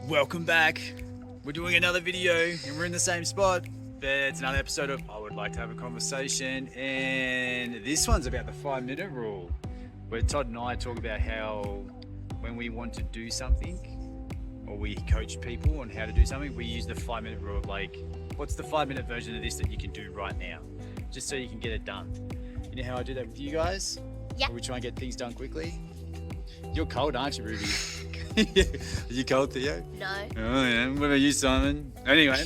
Welcome back. We're doing another video and we're in the same spot, but it's another episode of I Would Like to Have a Conversation, and this one's about the 5-minute rule, where Todd and I talk about how when we want to do something or we coach people on how to do something, we use the 5-minute rule of like, what's the 5-minute version of this that you can do right now, just so you can get it done. You know how I do that with you guys? Yeah. We try and get things done quickly. You're cold, aren't you, Ruby? Are you cold, Theo? No. Oh yeah. What about you, Simon? Anyway,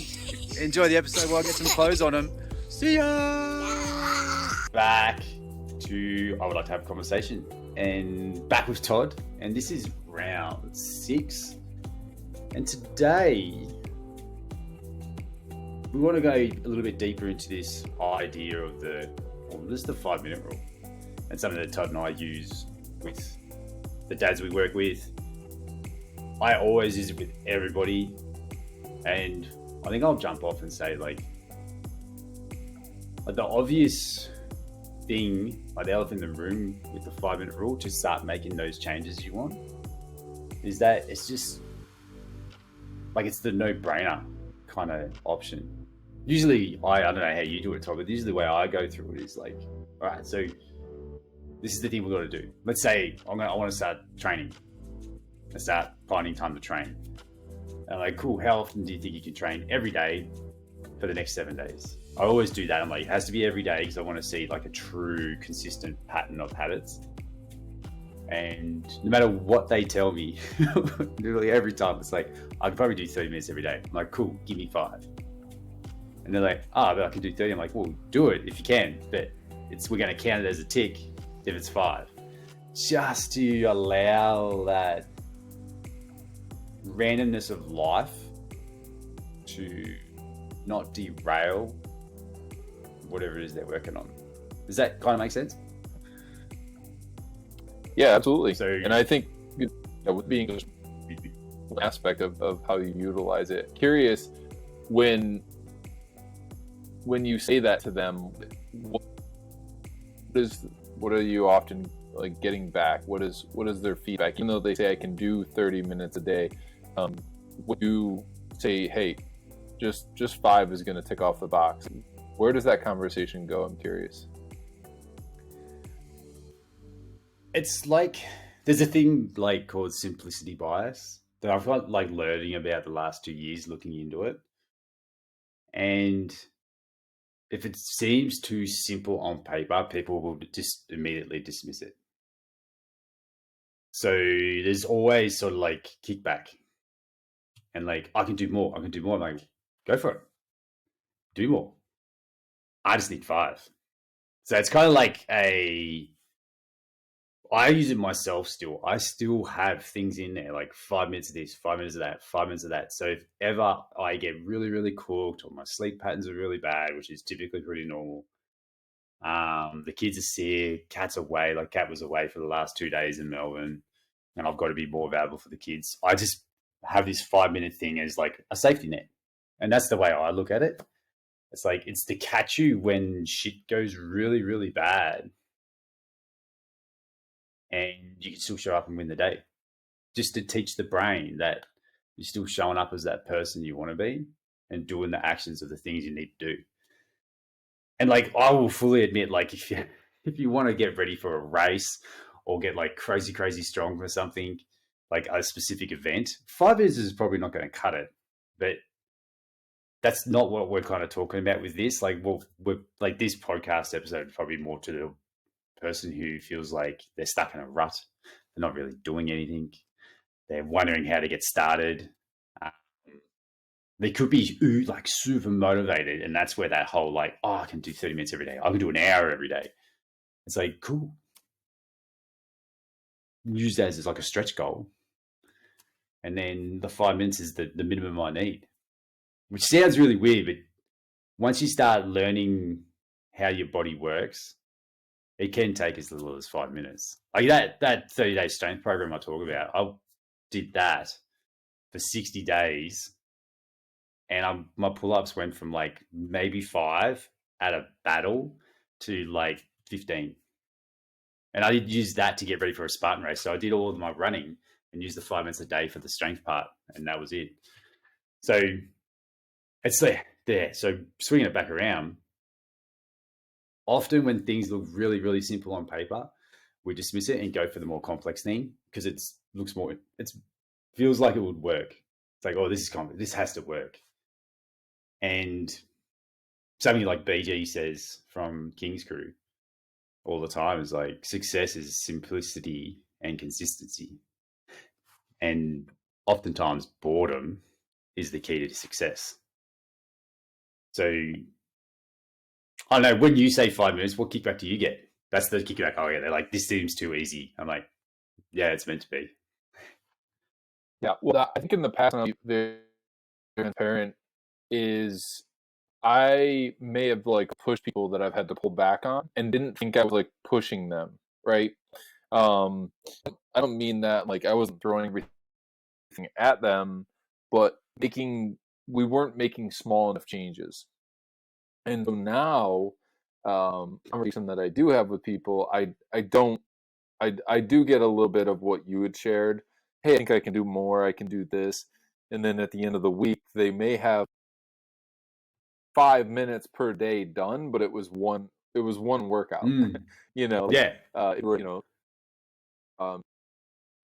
enjoy the episode while I get some clothes on him. See ya! Back to I Would Like to Have a Conversation, and back with Todd, and this is round 6. And today we want to go a little bit deeper into this idea of the 5-minute rule, and something that Todd and I use with the dads we work with. I always use it with everybody, and I think I'll jump off and say like the obvious thing, like the elephant in the room with the 5-minute rule, to start making those changes you want, is that it's just like it's the no-brainer kind of option. Usually, I don't know how you do it, Todd, but usually the way I go through it is like, all right, so this is the thing we've got to do. Let's say I want to start training. I start finding time to train. And I'm like, cool, how often do you think you can train? Every day for the next 7 days. I always do that. I'm like, it has to be every day because I want to see like a true consistent pattern of habits. And no matter what they tell me, literally every time it's like, I can probably do 30 minutes every day. I'm like, cool, give me 5. And they're like, but I can do 30. I'm like, well, do it if you can, but we're going to count it as a tick if it's 5. Just to allow that randomness of life to not derail whatever it is they're working on. Does that kind of make sense? Yeah, absolutely. So, and I think with being an aspect of how you utilize it, curious when you say that to them, what are you often like getting back? What is their feedback? Even though they say I can do 30 minutes a day, would you say, hey, just 5 is going to tick off the box? Where does that conversation go? I'm curious. it's like there's a thing like called simplicity bias that I've got like learning about the last 2 years looking into it. And if it seems too simple on paper, people will just immediately dismiss it. So there's always sort of like kickback and like, I can do more. I'm like, go for it. Do more. I just need 5. So it's kind of like I use it myself still. I still have things in there like 5 minutes of this, 5 minutes of that, 5 minutes of that. So if ever I get really, really cooked or my sleep patterns are really bad, which is typically pretty normal, the kids are sick, Kat's away, like Kat was away for the last 2 days in Melbourne, and I've got to be more available for the kids. I just have this 5-minute thing as like a safety net. And that's the way I look at it. It's like, it's to catch you when shit goes really, really bad, and you can still show up and win the day. Just to teach the brain that you're still showing up as that person you want to be and doing the actions of the things you need to do. And like, I will fully admit, like if you want to get ready for a race or get like crazy strong for something, like a specific event, 5 minutes is probably not going to cut it. But that's not what we're kind of talking about with this. Like, we're like, this podcast episode is probably more to the person who feels like they're stuck in a rut. They're not really doing anything. They're wondering how to get started. They could be like super motivated, and that's where that whole like, I can do 30 minutes every day. I can do an hour every day. It's like, cool. Use that as like a stretch goal. And then the 5 minutes is the minimum I need, which sounds really weird, but once you start learning how your body works, it can take as little as 5 minutes. Like that 30-day strength program I talk about, I did that for 60 days, and my pull-ups went from like maybe 5 at a battle to like 15. And I did use that to get ready for a Spartan race. So I did all of my running and use the 5 minutes a day for the strength part, and that was it. So it's there. So swinging it back around, often when things look really, really simple on paper, we dismiss it and go for the more complex thing because it feels like it would work. It's like, oh, this is complex. This has to work. And something like BG says from King's Crew all the time is like, success is simplicity and consistency. And oftentimes boredom is the key to success. So I don't know, when you say 5 minutes, what kickback do you get? That's the kickback. Oh yeah, they're like, this seems too easy. I'm like, yeah, it's meant to be. Yeah, well, I think in the past, I'm very transparent, is I may have like pushed people that I've had to pull back on and didn't think I was like pushing them, right? Um, I don't mean that like I wasn't throwing everything at them, but we weren't making small enough changes. And so now, conversation that I do have with people, I do get a little bit of what you had shared. Hey, I think I can do more. I can do this, and then at the end of the week, they may have 5 minutes per day done, but it was one workout. You know, Yeah. you know,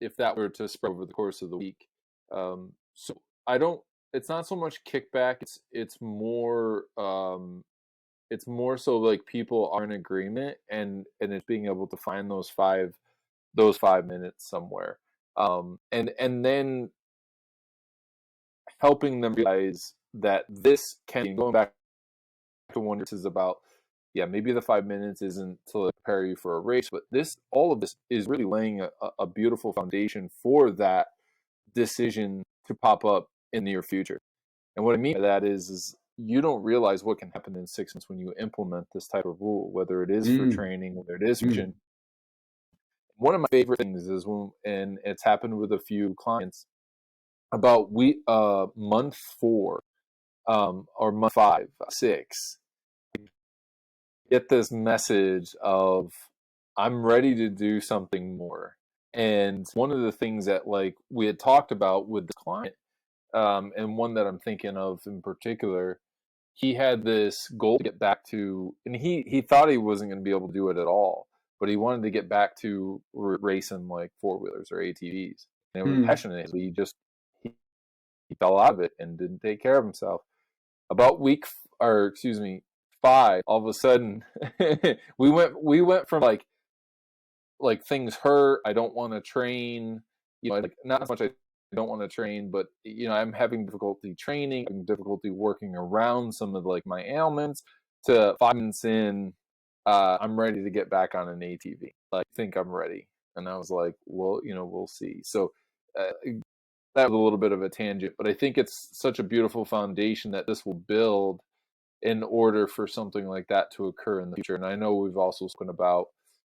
if that were to spread over the course of the week. So I don't. It's not so much kickback. It's more so like people are in agreement, and it's being able to find those 5 minutes somewhere, and then helping them realize that this can, going back to one, this is about, yeah, maybe the 5 minutes isn't to like prepare you for a race, but all of this is really laying a beautiful foundation for that decision to pop up in the near future. And what I mean by that is you don't realize what can happen in 6 months when you implement this type of rule, whether it is for training, whether it is for vision. One of my favorite things is and it's happened with a few clients, about month 4, or month 5, 6, get this message of, I'm ready to do something more. And one of the things that like we had talked about with the client, and one that I'm thinking of in particular, he had this goal to get back to, and he thought he wasn't going to be able to do it at all, but he wanted to get back to racing like 4-wheelers or ATVs. And it was passionate. He fell out of it and didn't take care of himself. About 5, all of a sudden, we went from like things hurt. I don't want to train. You know, like not as much I don't want to train, but you know, I'm having difficulty training, having difficulty working around some of like my ailments. To 5 minutes in, I'm ready to get back on an ATV. Like, I think I'm ready. And I was like, well, you know, we'll see. So that was a little bit of a tangent, but I think it's such a beautiful foundation that this will build in order for something like that to occur in the future. And I know we've also spoken about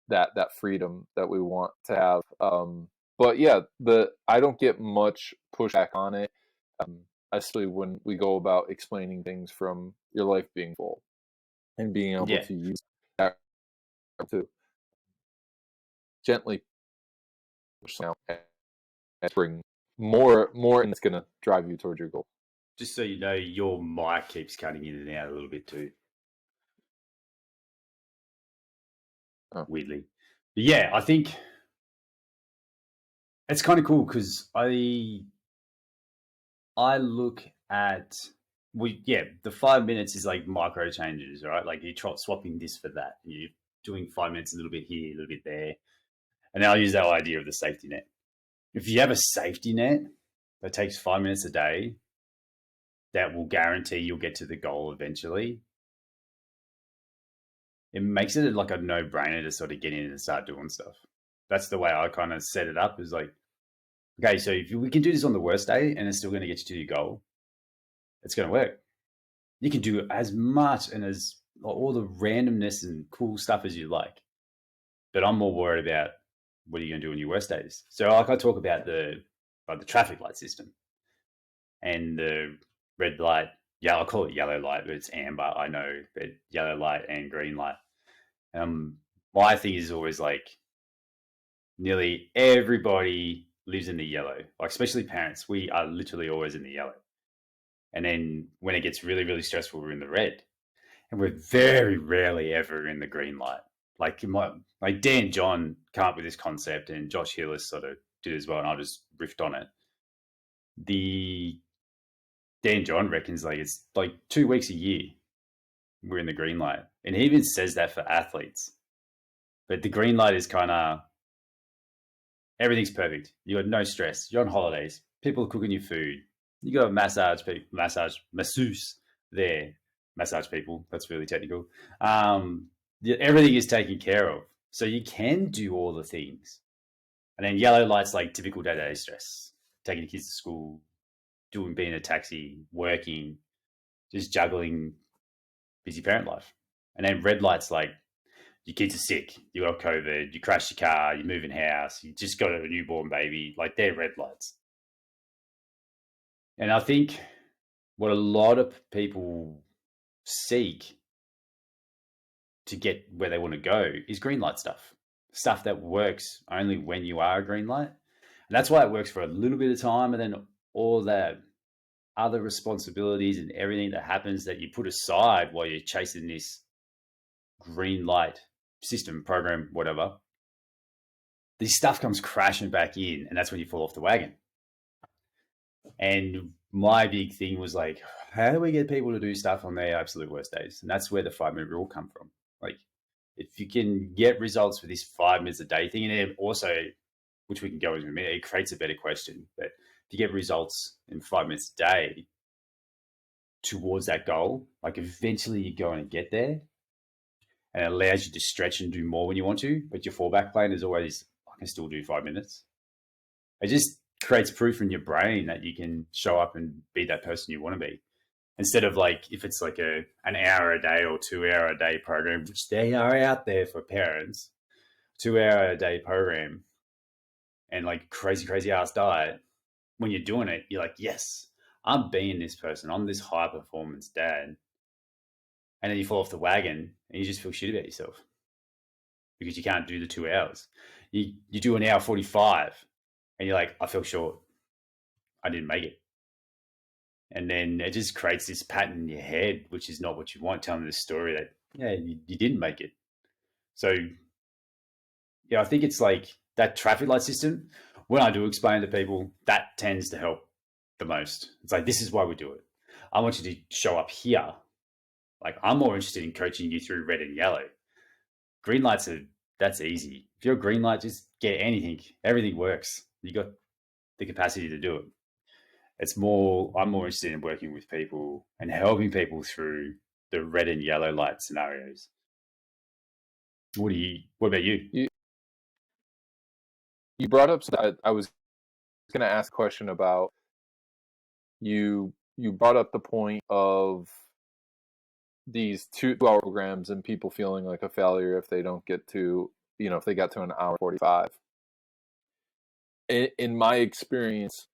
that freedom that we want to have. But yeah, I don't get much pushback on it, especially when we go about explaining things from your life being full and being able to use that to gently push out and bring more, and it's going to drive you towards your goal. Just so you know, your mic keeps cutting in and out a little bit too. Oh. Weirdly. But yeah, I think it's kind of cool because I look at the 5 minutes is like micro changes, right? Like you're swapping this for that. You're doing 5 minutes a little bit here, a little bit there. And then I'll use that idea of the safety net. If you have a safety net that takes 5 minutes a day, that will guarantee you'll get to the goal eventually, it makes it like a no-brainer to sort of get in and start doing stuff. That's the way I kind of set it up, is like, okay, so if we can do this on the worst day and it's still going to get you to your goal, it's going to work. You can do as much and as all the randomness and cool stuff as you like. But I'm more worried about what are you going to do on your worst days. So like I talk about the traffic light system and the red light, I call it yellow light, but it's amber, I know, but yellow light and green light. My thing is always like, nearly everybody lives in the yellow. Like, especially parents, we are literally always in the yellow. And then when it gets really, really stressful, we're in the red. And we're very rarely ever in the green light. Like Dan John came up with this concept, and Josh Hillis sort of did as well, and I just riffed on it. The Dan John reckons like it's like 2 weeks a year we're in the green light, and he even says that for athletes. But the green light is kind of everything's perfect. You got no stress. You're on holidays. People are cooking your food. You got masseuse there. Massage people. That's really technical. Everything is taken care of. So you can do all the things. And then yellow light's like typical day-to-day stress. Taking the kids to school, being a taxi, working, just juggling busy parent life. And then red light's like your kids are sick, you got COVID, you crashed your car, you move in house, you just got a newborn baby. Like, they're red lights. And I think what a lot of people seek to get where they want to go is green light stuff that works only when you are a green light. And that's why it works for a little bit of time, and then all that other responsibilities and everything that happens that you put aside while you're chasing this green light system, program, whatever, this stuff comes crashing back in, and that's when you fall off the wagon. And my big thing was like, how do we get people to do stuff on their absolute worst days? And that's where the 5-minute rule come from. Like, if you can get results for this 5 minutes a day thing, and then also, which we can go into in a minute, it creates a better question. But if you get results in 5 minutes a day towards that goal, like, eventually you're going to get there, and it allows you to stretch and do more when you want to. But your fallback plan is always, I can still do 5 minutes. It just creates proof in your brain that you can show up and be that person you want to be. Instead of like, if it's like an hour a day or 2 hour a day program, which they are out there for parents, 2 hour a day program and like crazy ass diet, when you're doing it, you're like, yes, I'm being this person. I'm this high performance dad. And then you fall off the wagon and you just feel shit about yourself because you can't do the 2 hours. You do an hour 45 and you're like, I fell short. I didn't make it. And then it just creates this pattern in your head, which is not what you want, telling this story that, yeah, you didn't make it. So, yeah, I think it's like that traffic light system. When I do explain to people, that tends to help the most. It's like, this is why we do it. I want you to show up here. Like, I'm more interested in coaching you through red and yellow. Green lights that's easy. If you're a green light, just get anything. Everything works. You got the capacity to do it. I'm more interested in working with people and helping people through the red and yellow light scenarios. What about you? You brought up, I was going to ask a question about, you brought up the point of these 2-hour programs and people feeling like a failure if they don't get to, if they got to an hour 45. In my experience,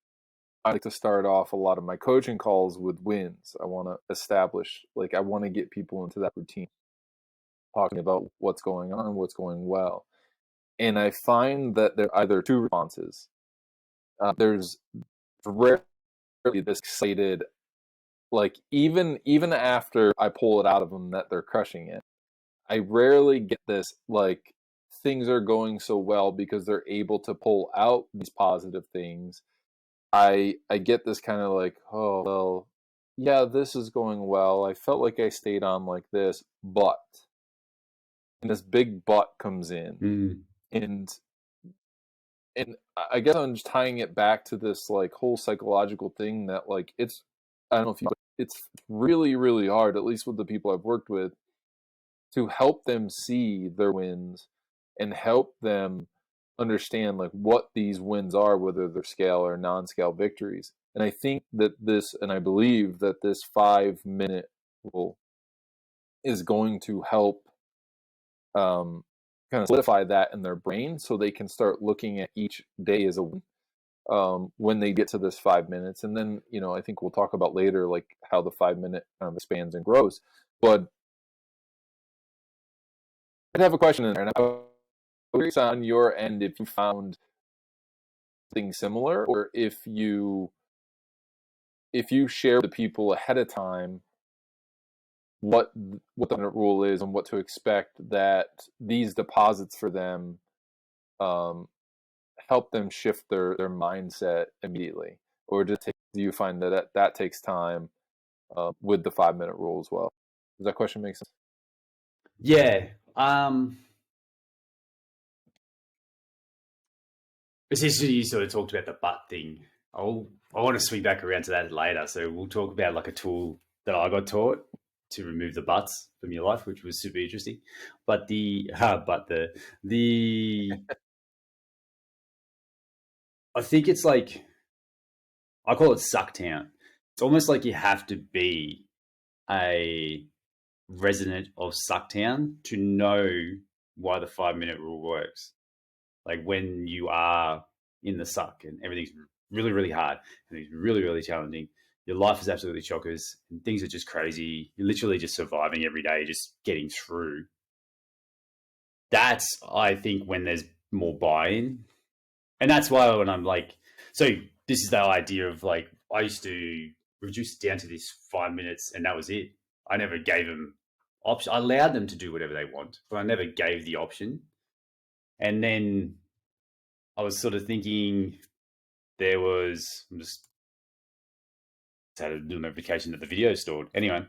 I like to start off a lot of my coaching calls with wins. I want to establish, I want to get people into that routine, talking about what's going on, what's going well. And I find that there are either two responses. There's rarely this excited, even after I pull it out of them that they're crushing it, I rarely get this, things are going so well because they're able to pull out these positive things. I get this kind of oh, well, yeah, this is going well. I felt like I stayed on like this, but, and this big but comes in. And I guess I'm just tying it back to this whole psychological thing that it's, I don't know if it's really, really hard, at least with the people I've worked with, to help them see their wins and help them understand what these wins are, whether they're scale or non-scale victories. And I think that I believe that this 5-minute rule is going to help kind of solidify that in their brain, so they can start looking at each day as a win when they get to this 5 minutes. And then, I think we'll talk about later, how the 5-minute expands and grows. But I'd have a question in there, and I'm curious on your end if you found something similar, or if you share with the people ahead of time what the rule is and what to expect, that these deposits for them um, help them shift their mindset immediately, or do you find that takes time with the 5 minute rule as well? Does that question make sense? Yeah. Essentially, you sort of talked about the butt thing. I want to swing back around to that later. So we'll talk about like a tool that I got taught to remove the butts from your life, which was super interesting. But the I think it's like, I call it Sucktown. It's almost like you have to be a resident of Sucktown to know why the 5 minute rule works. Like when you are in the suck and everything's really, really hard and it's really, really challenging, your life is absolutely chockers and things are just crazy. You're literally just surviving every day, just getting through. That's, I think, when there's more buy-in. And that's why when I'm like, so this is the idea of like, I used to reduce it down to this 5 minutes and that was it. I never gave them option. I allowed them to do whatever they want, but I never gave the option. And then I was sort of thinking I'm just had a little notification that the video stored. Anyway,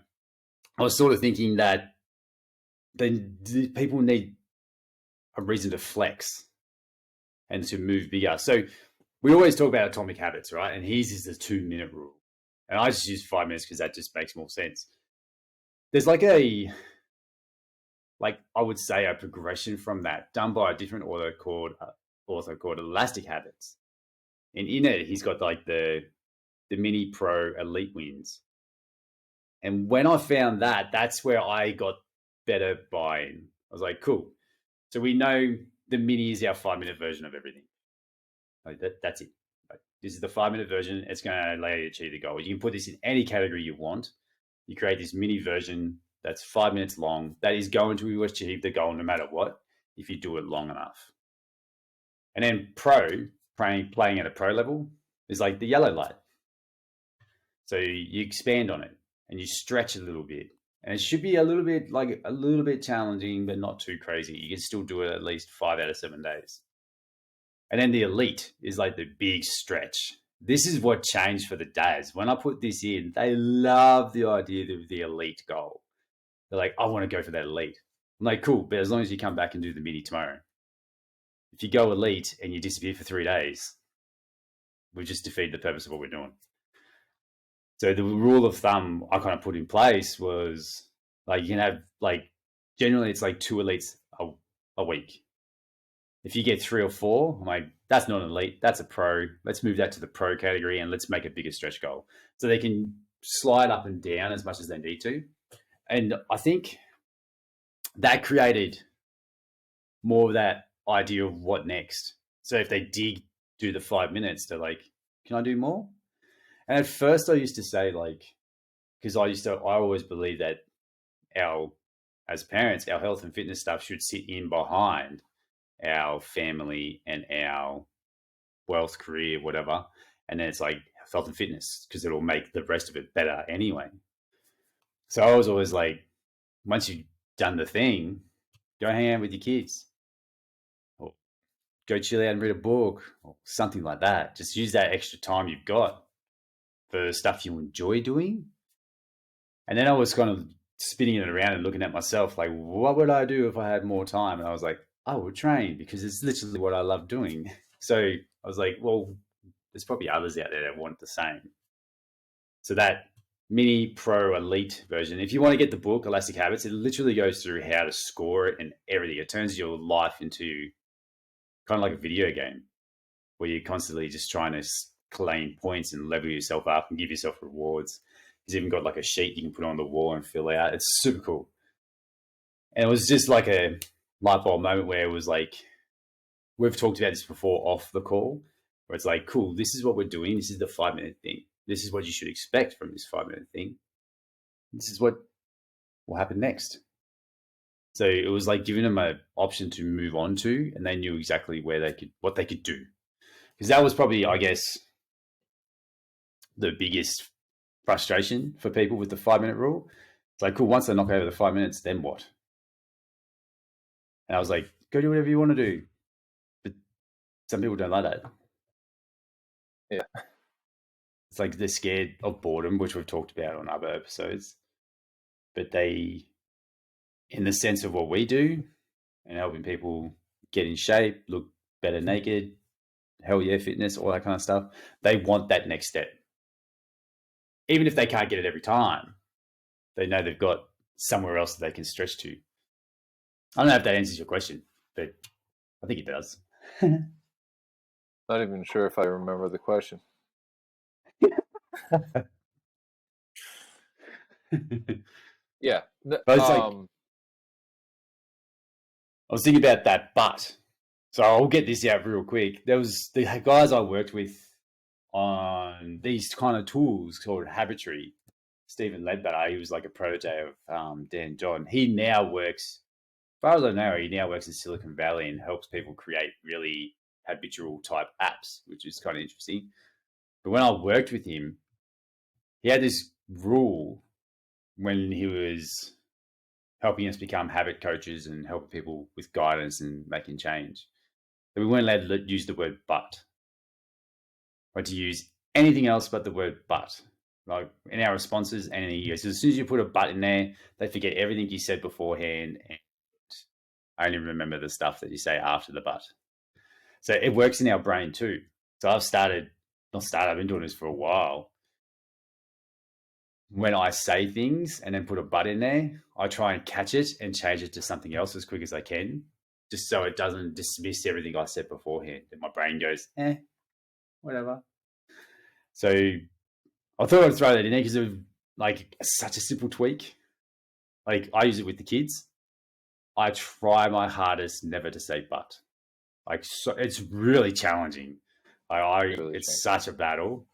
I was sort of thinking that then people need a reason to flex and to move bigger. So we always talk about atomic habits, right? And his is the 2 minute rule. And I just use 5 minutes because that just makes more sense. There's like I would say a progression from that done by a different author called Elastic Habits. And in it, he's got like the mini pro elite wins. And when I found that, that's where I got better buy-in. I was like, cool. So we know the mini is our 5 minute version of everything. Like that's it. Like, this is the 5 minute version. It's going to allow you to achieve the goal. You can put this in any category you want. You create this mini version that's 5 minutes long that is going to achieve the goal no matter what, if you do it long enough. And then playing at a pro level is like the yellow light. So you expand on it and you stretch a little bit. And it should be a little bit challenging, but not too crazy. You can still do it at least 5 out of 7 days. And then the elite is like the big stretch. This is what changed for the dads. When I put this in, they love the idea of the elite goal. They're like, I want to go for that elite. I'm like, cool, but as long as you come back and do the mini tomorrow. If you go elite and you disappear for 3 days, we just defeat the purpose of what we're doing. So the rule of thumb I kind of put in place was like, you can have like, generally it's like 2 elites a week. If you get 3 or 4, I'm like, that's not an elite, that's a pro. Let's move that to the pro category and let's make a bigger stretch goal. So they can slide up and down as much as they need to. And I think that created more of that idea of what next. So if they did do the 5 minutes, they're like, can I do more? And at first I used to say like, because I always believe that as parents, our health and fitness stuff should sit in behind our family and our wealth, career, whatever. And then it's like health and fitness because it'll make the rest of it better anyway. So I was always like, once you've done the thing, go hang out with your kids or go chill out and read a book or something like that. Just use that extra time you've got for stuff you enjoy doing. And then I was kind of spinning it around and looking at myself like, what would I do if I had more time? And I was like, I would train because it's literally what I love doing. So I was like, well, there's probably others out there that want the same. So that mini pro elite version, if you want to get the book, Elastic Habits, it literally goes through how to score it and everything. It turns your life into kind of like a video game where you're constantly just trying to claim points and level yourself up and give yourself rewards. He's even got like a sheet you can put on the wall and fill out. It's super cool. And it was just like a light bulb moment where it was like, we've talked about this before off the call, where it's like, cool, this is what we're doing. This is the 5 minute thing. This is what you should expect from this 5 minute thing. This is what will happen next. So it was like giving them an option to move on to, and they knew exactly what they could do. because that was probably, I guess, the biggest frustration for people with the 5-minute rule. It's like, cool, once they knock over the 5 minutes, then what? And I was like, go do whatever you want to do. But some people don't like that. Yeah. It's like they're scared of boredom, which we've talked about on other episodes. But they, in the sense of what we do and helping people get in shape, look better naked, hell yeah, fitness, all that kind of stuff, they want that next step. Even if they can't get it every time, they know they've got somewhere else that they can stretch to. I don't know if that answers your question, but I think it does. Not even sure if I remember the question. Yeah. But it's like, I was thinking about that, but so I'll get this out real quick. There was the guys I worked with on these kind of tools called Habitry. Stephen Ledbetter, he was like a protege of Dan John. He now works, as far as I know, he now works in Silicon Valley and helps people create really habitual type apps, which is kind of interesting. But when I worked with him, he had this rule when he was helping us become habit coaches and helping people with guidance and making change, that we weren't allowed to use the word but, or to use anything else but the word but. Like in our responses and in the US, as soon as you put a but in there, they forget everything you said beforehand, and I only remember the stuff that you say after the but. So it works in our brain too. So I've been doing this for a while. When I say things and then put a but in there, I try and catch it and change it to something else as quick as I can, just so it doesn't dismiss everything I said beforehand. And my brain goes, whatever. So I thought I'd throw that in there because it was like such a simple tweak. Like I use it with the kids. I try my hardest never to say but. Like so, it's really challenging. It's such a battle,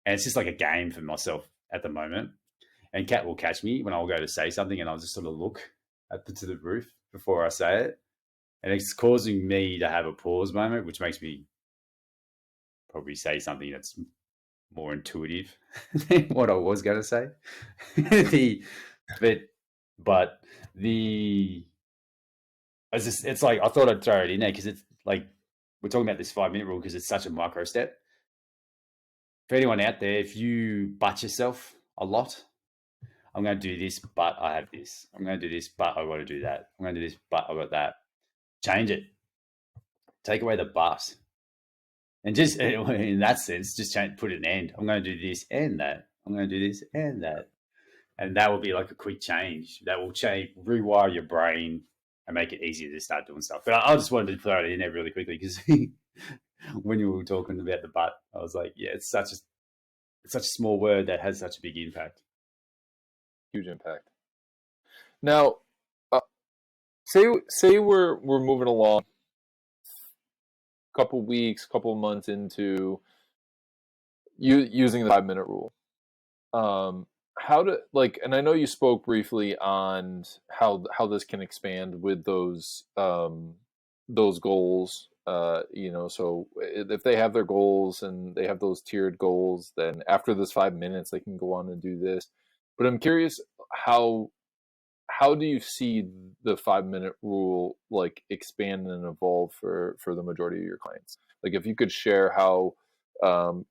and it's just like a game for myself at the moment. And Kat will catch me when I'll go to say something, and I'll just sort of look to the roof before I say it, and it's causing me to have a pause moment, which makes me probably say something that's more intuitive than what I was going to say. It's like I thought I'd throw it in there because it's like we're talking about this 5-minute rule because it's such a micro step. For anyone out there, if you butt yourself a lot, I'm going to do this, but I have this. I'm going to do this, but I got to do that. I'm going to do this, but I got that. Change it. Take away the but. And just in that sense, just put an end. I'm going to do this and that. I'm going to do this and that. And that will be like a quick change. That will rewire your brain and make it easier to start doing stuff. But I just wanted to throw it in there really quickly because when you were talking about the but, I was like, yeah, it's such a small word that has such a big impact. Huge impact. Now, say we're moving along, couple weeks, couple months into using the 5-minute rule. How to and I know you spoke briefly on how this can expand with those goals. So if they have their goals and they have those tiered goals, then after this 5 minutes, they can go on and do this. But I'm curious, how do you see the 5-minute rule expand and evolve for the majority of your clients? Like if you could share how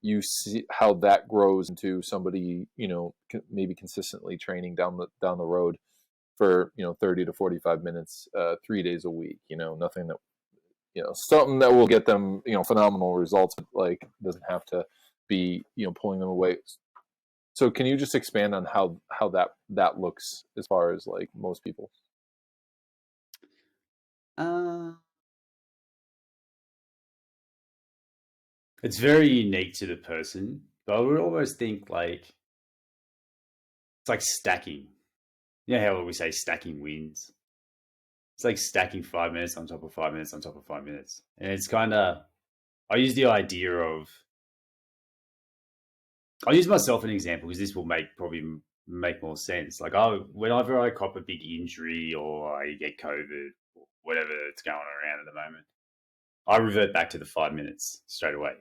you see how that grows into somebody, maybe consistently training down the road for 30 to 45 minutes 3 days a week, nothing that something that will get them phenomenal results, but doesn't have to be pulling them away. So can you just expand on how that looks as far as most people? It's very unique to the person, but I would almost think it's like stacking. You know how we say stacking wins? It's like stacking 5 minutes on top of 5 minutes on top of 5 minutes. And it's kind of, I use the idea of, I'll use myself an example because this will probably make more sense. Whenever I cop a big injury or I get COVID or whatever that's going around at the moment, I revert back to the 5 minutes straight away.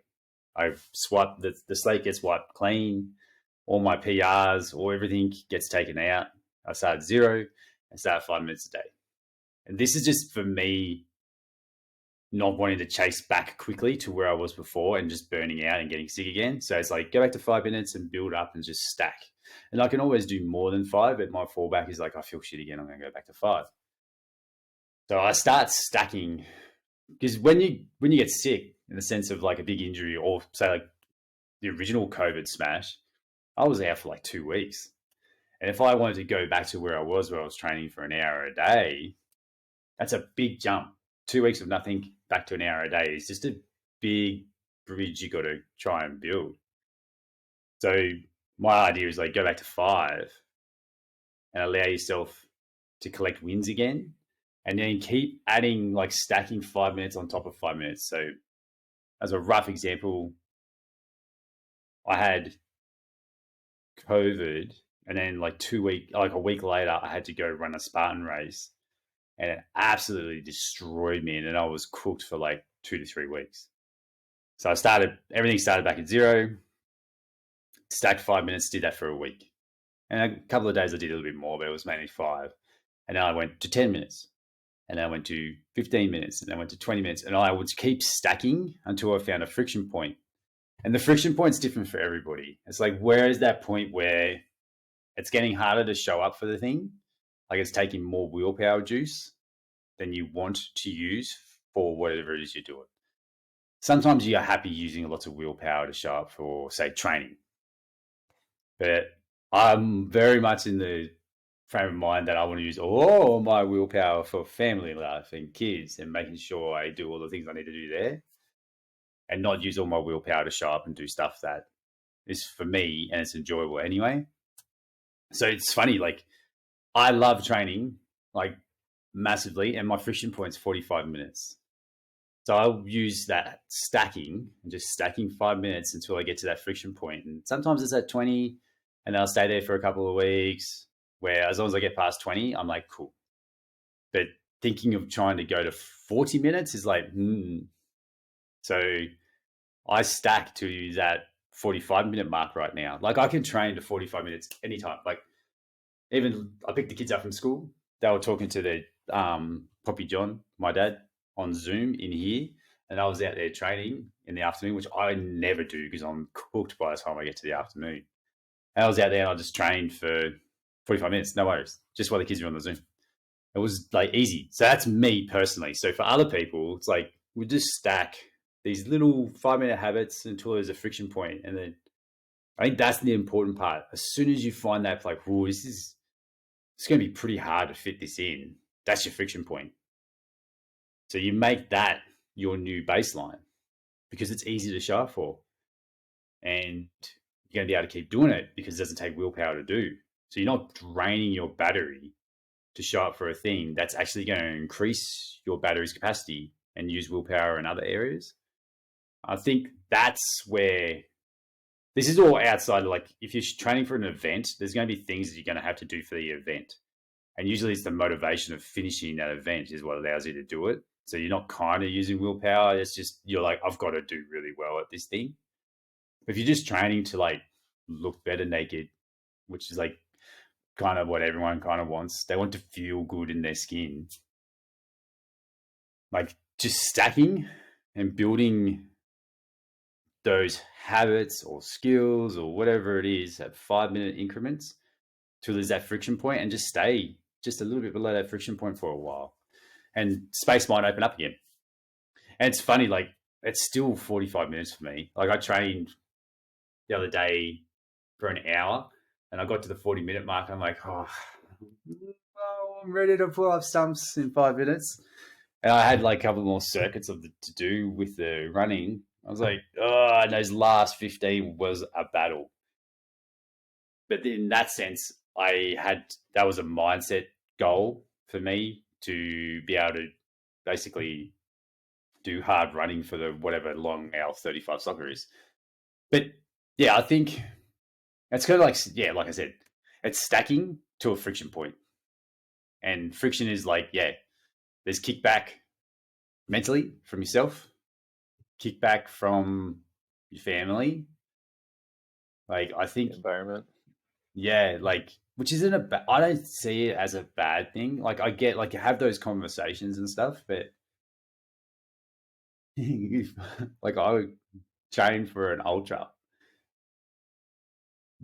I swipe, the slate gets wiped clean, all my PRs or everything gets taken out. I start at 0 and start 5 minutes a day. And this is just for me not wanting to chase back quickly to where I was before and just burning out and getting sick again. So it's like, go back to 5 minutes and build up and just stack. And I can always do more than 5, but my fallback is like, I feel shit again, I'm going to go back to 5. So I start stacking, because when you get sick, in the sense of like a big injury, or say like the original COVID smash, I was out for like 2 weeks. And if I wanted to go back to where I was training for an hour a day, that's a big jump. 2 weeks of nothing back to an hour a day is just a big bridge you got to try and build. So my idea is like, go back to 5 and allow yourself to collect wins again, and then keep adding, like stacking 5 minutes on top of 5 minutes. So as a rough example, I had COVID, and then like a week later, I had to go run a Spartan race, and it absolutely destroyed me. And then I was cooked for like 2 to 3 weeks. So everything started back at 0, stacked 5 minutes, did that for a week. And a couple of days I did a little bit more, but it was mainly 5. And then I went to 10 minutes, and then I went to 15 minutes, and then I went to 20 minutes. And I would keep stacking until I found a friction point. And the friction point's different for everybody. It's like, where is that point where it's getting harder to show up for the thing? Like it's taking more willpower juice than you want to use for whatever it is you're doing. Sometimes you're happy using lots of willpower to show up for, say, training. But I'm very much in the frame of mind that I want to use all my willpower for family life and kids and making sure I do all the things I need to do there, and not use all my willpower to show up and do stuff that is for me and it's enjoyable anyway. So it's funny, like I love training like massively, and my friction point's 45 minutes. So I'll use that stacking and just stacking 5 minutes until I get to that friction point. And sometimes it's at 20, and I'll stay there for a couple of weeks, where as long as I get past 20, I'm like, cool. But thinking of trying to go to 40 minutes is like, So I stack to that 45-minute mark right now. Like I can train to 45 minutes anytime. Like even I picked the kids up from school. They were talking to their Poppy John, my dad, on Zoom in here. And I was out there training in the afternoon, which I never do because I'm cooked by the time I get to the afternoon. And I was out there and I just trained for 45 minutes, no worries, just while the kids are on the Zoom. It was like easy. So that's me personally. So for other people, it's like we just stack these little 5-minute habits until there's a friction point. And then I think that's the important part. As soon as you find that, like, oh, it's going to be pretty hard to fit this in, that's your friction point. So you make that your new baseline because it's easy to show up for. And you're going to be able to keep doing it because it doesn't take willpower to do. So you're not draining your battery to show up for a thing that's actually going to increase your battery's capacity and use willpower in other areas. I think that's where this is all outside of, like, if you're training for an event, there's going to be things that you're going to have to do for the event. And usually it's the motivation of finishing that event is what allows you to do it. So you're not kind of using willpower. It's just, you're like, I've got to do really well at this thing. If you're just training to like look better naked, which is like kind of what everyone kind of wants, they want to feel good in their skin. Like just stacking and building those habits or skills or whatever it is at 5-minute increments till there's that friction point, and just stay just a little bit below that friction point for a while, and space might open up again. And it's funny, like it's still 45 minutes for me. Like I trained the other day for an hour and I got to the 40-minute mark. I'm like, oh, I'm ready to pull up stumps in 5 minutes. And I had like a couple more circuits to do with the running. I was like, oh, and those last 15 was a battle. But in that sense, that was a mindset goal for me to be able to basically do hard running for the whatever long hour 35 soccer is. But yeah, I think it's kind of like, yeah, like I said, it's stacking to a friction point. And friction is like, yeah, there's kickback mentally from yourself. kickback from your family. Like, I think, Environment. yeah, like, which isn't I don't see it as a bad thing. Like, I get, like, you have those conversations and stuff, but like, I would train for an ultra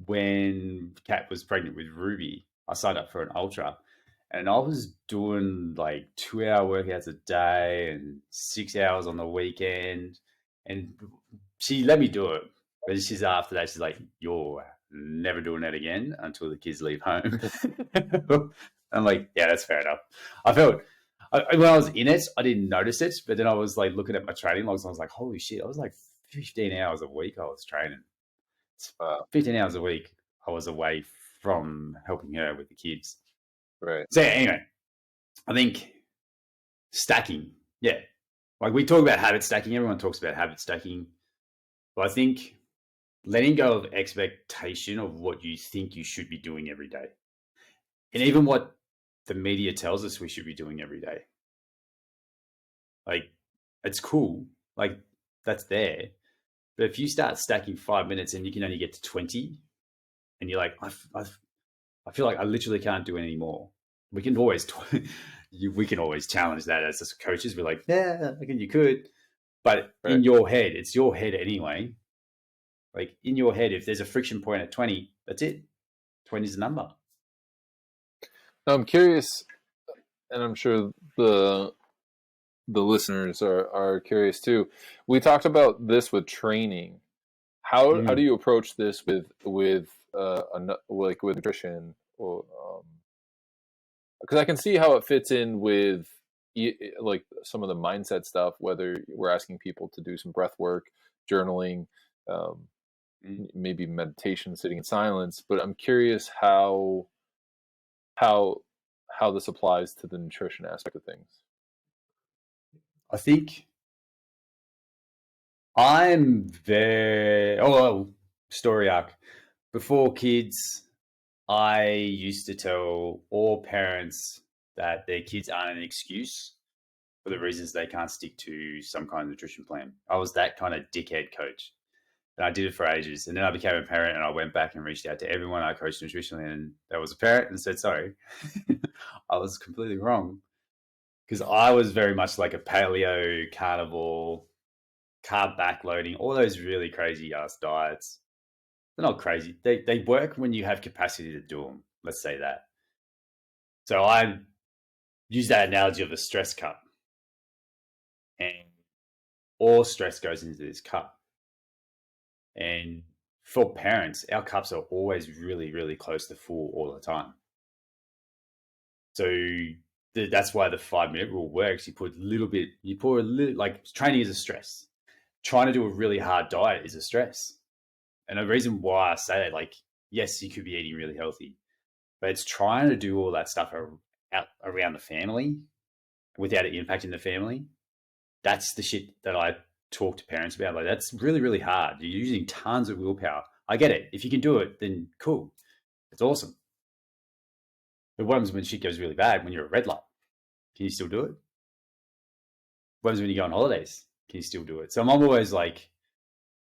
when Kat was pregnant with Ruby. I signed up for an ultra, and I was doing like 2 hour workouts a day and 6 hours on the weekend. And she let me do it, but she's after that, she's like, "You're never doing that again until the kids leave home." I'm like, "Yeah, that's fair enough." I felt when I was in it, I didn't notice it, but then I was like looking at my training logs, and I was like, "Holy shit!" I was like 15 hours a week I was training. 15 hours a week I was away from helping her with the kids. Right. So anyway, I think stacking, yeah. Like, we talk about habit stacking, everyone talks about habit stacking. But I think letting go of expectation of what you think you should be doing every day. And even what the media tells us we should be doing every day. Like, it's cool. Like, that's there. But if you start stacking 5 minutes and you can only get to 20, and you're like, I feel like I literally can't do any more. We can always challenge that as coaches. We're like, yeah, I reckon you could, but in your head, it's your head anyway. Like, in your head, if there's a friction point at 20, that's it. 20 is the number. Now, I'm curious, and I'm sure the listeners are curious too. We talked about this with training. How do you approach this with like with nutrition, or because I can see how it fits in with like some of the mindset stuff, whether we're asking people to do some breath work, journaling, maybe meditation, sitting in silence. But I'm curious how this applies to the nutrition aspect of things. I think I'm story arc. Before kids, I used to tell all parents that their kids aren't an excuse for the reasons they can't stick to some kind of nutrition plan. I was that kind of dickhead coach. And I did it for ages. And then I became a parent, and I went back and reached out to everyone I coached nutritionally, and that was a parent, and said, sorry, I was completely wrong. Because I was very much like a paleo, carnivore, carb backloading, all those really crazy ass diets. They're not crazy. They work when you have capacity to do them. Let's say that. So I use that analogy of a stress cup. And all stress goes into this cup. And for parents, our cups are always really, really close to full all the time. So that's why the 5 minute rule works. You pour a little, like, training is a stress. Trying to do a really hard diet is a stress. And the reason why I say that, like, yes, you could be eating really healthy, but it's trying to do all that stuff around the family without it impacting the family. That's the shit that I talk to parents about. Like, that's really, really hard. You're using tons of willpower. I get it. If you can do it, then cool. It's awesome. But what happens when shit goes really bad, when you're a red light? Can you still do it? What happens when you go on holidays? Can you still do it? So I'm always like,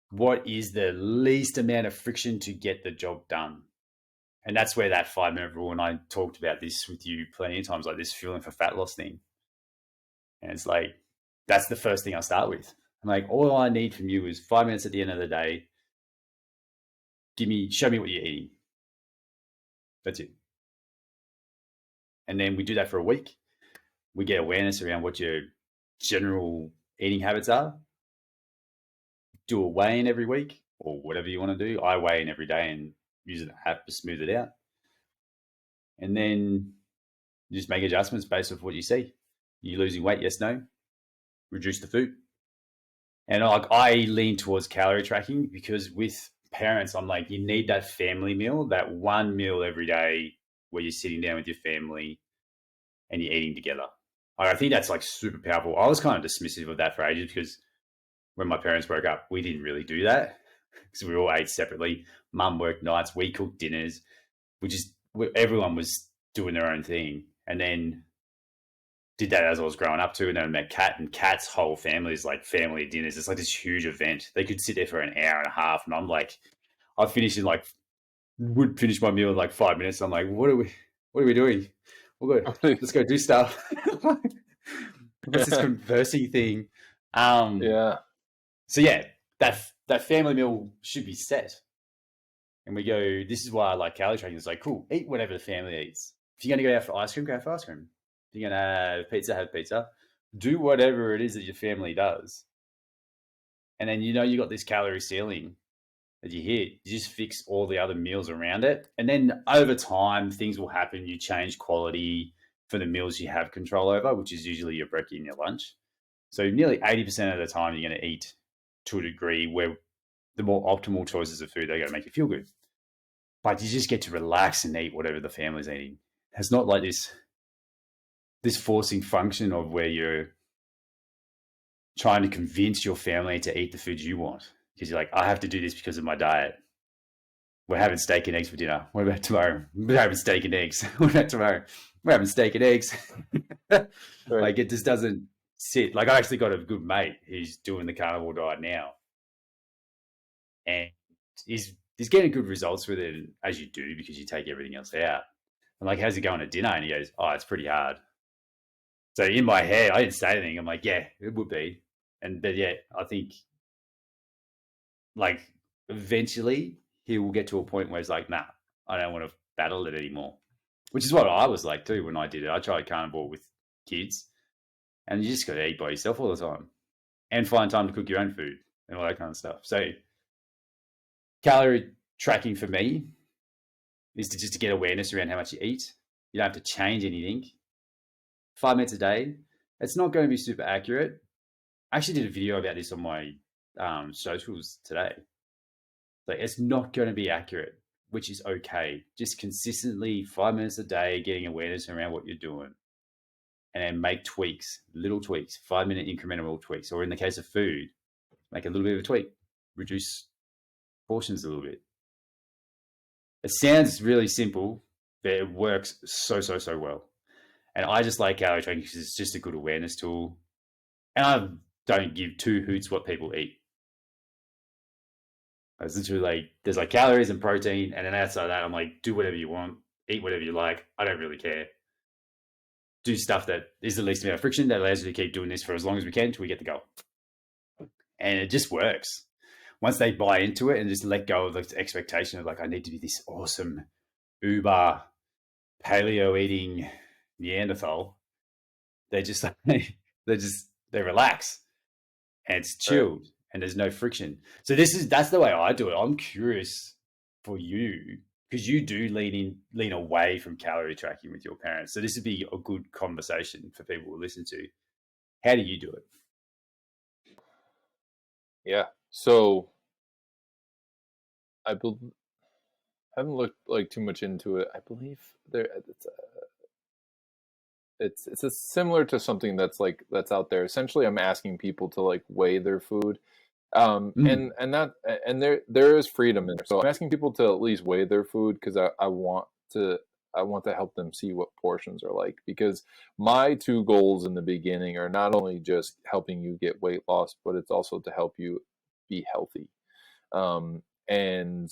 what is the least amount of friction to get the job done? And that's where that 5 minute rule, and I talked about this with you plenty of times, like this fueling for fat loss thing. And it's like, that's the first thing I start with. I'm like, all I need from you is 5 minutes at the end of the day. Show me what you're eating. That's it. And then we do that for a week. We get awareness around what your general eating habits are. Do a weigh-in every week, or whatever you want to do. I weigh in every day and use an app to smooth it out. And then you just make adjustments based off what you see. You losing weight? Yes, no. Reduce the food. And I lean towards calorie tracking, because with parents, I'm like, you need that family meal, that one meal every day where you're sitting down with your family and you're eating together. I think that's like super powerful. I was kind of dismissive of that for ages, because when my parents broke up, we didn't really do that, because we all ate separately. Mum worked nights, we cooked dinners. Everyone was doing their own thing. And then did that as I was growing up too, and then I met Kat, and Kat's whole family is like family dinners. It's like this huge event. They could sit there for an hour and a half, and I'm like, I finished in like would finish my meal in like 5 minutes. I'm like, what are we doing? Let's go do stuff. What's this conversing thing? Yeah. So yeah, that family meal should be set. And we go, this is why I like calorie tracking. It's like, cool, eat whatever the family eats. If you're going to go out for ice cream, go out for ice cream. If you're going to have pizza. Do whatever it is that your family does. And then you got this calorie ceiling that you hit. You just fix all the other meals around it. And then over time, things will happen. You change quality for the meals you have control over, which is usually your brekkie and your lunch. So nearly 80% of the time, you're going to eat to a degree where the more optimal choices of food, they're going to make you feel good. But you just get to relax and eat whatever the family's eating. It's not like this forcing function of where you're trying to convince your family to eat the food you want. Because you're like, I have to do this because of my diet. We're having steak and eggs for dinner. What about tomorrow? We're having steak and eggs. What about tomorrow? We're having steak and eggs. Right. Like it just doesn't sit. Like I actually got a good mate who's doing the carnivore diet now. And he's getting good results with it, as you do, because you take everything else out. I'm like, how's it going at dinner? And he goes, oh, it's pretty hard. So in my head, I didn't say anything. I'm like, yeah, it would be. But yeah, I think like eventually he will get to a point where he's like, nah, I don't want to battle it anymore. Which is what I was like too when I did it. I tried carnivore with kids, and you just got to eat by yourself all the time and find time to cook your own food and all that kind of stuff. So calorie tracking for me is just to get awareness around how much you eat. You don't have to change anything. 5 minutes a day. It's not going to be super accurate. I actually did a video about this on my socials today. Like, it's not going to be accurate, which is okay. Just consistently 5 minutes a day, getting awareness around what you're doing. And then make tweaks, little tweaks, 5 minute incremental tweaks. Or in the case of food, make a little bit of a tweak, reduce portions a little bit. It sounds really simple, but it works so well. And I just like calorie tracking because it's just a good awareness tool. And I don't give two hoots what people eat. It's literally like, there's like calories and protein. And then outside of that, I'm like, do whatever you want, eat whatever you like. I don't really care. Do stuff that is the least amount of friction that allows you to keep doing this for as long as we can until we get the goal. And it just works. Once they buy into it and just let go of the expectation of like, I need to be this awesome uber paleo eating Neanderthal, they relax and it's chilled and there's no friction. So that's the way I do it. I'm curious for you because you do lean away from calorie tracking with your parents. So this would be a good conversation for people to listen to. How do you do it? Yeah. So I haven't looked like too much into it. I believe it's similar to something that's out there. Essentially, I'm asking people to like weigh their food, and there is freedom in there. So I'm asking people to at least weigh their food because I want to help them see what portions are like. Because my two goals in the beginning are not only just helping you get weight loss, but it's also to help you be healthy. And